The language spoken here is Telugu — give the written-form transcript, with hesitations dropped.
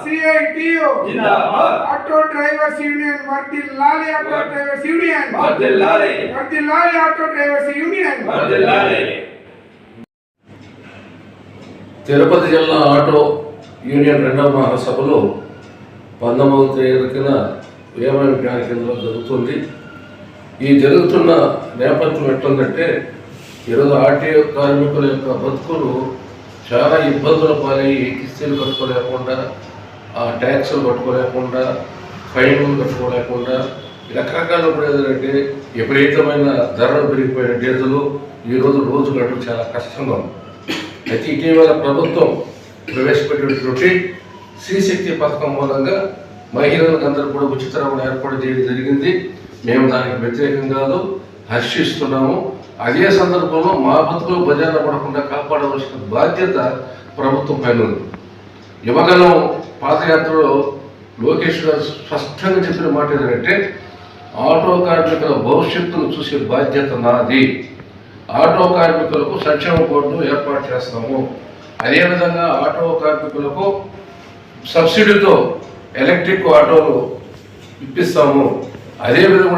సిఐటియు జిందాబాద్ ఆటో డ్రైవర్స్ యూనియన్ వర్ధిల్లాలి ఆటో డ్రైవర్స్ యూనియన్ వర్ధిల్లాలి వర్ధిల్లాలి ఆటో డ్రైవర్స్ యూనియన్ వర్ధిల్లాలి. తిరుపతి జిల్లా ఆటో యూనియన్ రెండవ మహాసభలో 19వ తేదీన వేమన విజ్ఞాన కేంద్రంలో జరుగుతుంది. ఈ జరుగుతున్న నేపథ్యం ఎట్లుందంటే ఈరోజు ఆర్టీఓ కార్మికుల యొక్క బతుకులు చాలా ఇబ్బందుల పాలై కిస్తీలు కట్టుకోలేకుండా, ఆ ట్యాక్సులు కట్టుకోలేకుండా, ఫైన్లు కట్టుకోలేకుండా రకరకాల కూడా ఏదంటే విపరీతమైన ధరలు పెరిగిపోయిన డీజిల్ ఈరోజు రోజు గడుపు చాలా కష్టంగా ఉంది. అయితే ఇటీవల ప్రభుత్వం ప్రవేశపెట్టినటువంటి శ్రీశక్తి పథకం మూలంగా మహిళలకు అందరూ కూడా ఉచిత రవాణా ఏర్పాటు చేయడం జరిగింది. మేము దానికి వ్యతిరేకం కాదు, హర్షిస్తున్నాము. అదే సందర్భంలో మా బతుకులు బజార్లో పడకుండా కాపాడవలసిన బాధ్యత ప్రభుత్వం పైన ఉంది. యువగలం పాదయాత్రలో లోకేష్ గారు స్పష్టంగా చెప్పిన మాట ఏంటంటే ఆటో కార్మికుల భవిష్యత్తును చూసే బాధ్యత నాది. ఆటో కార్మికులకు సంక్షేమ బోర్డు ఏర్పాటు చేస్తాము. అదేవిధంగా ఆటో కార్మికులకు సబ్సిడీతో ఎలక్ట్రిక్ ఆటోలు ఇప్పిస్తాము. అదేవిధంగా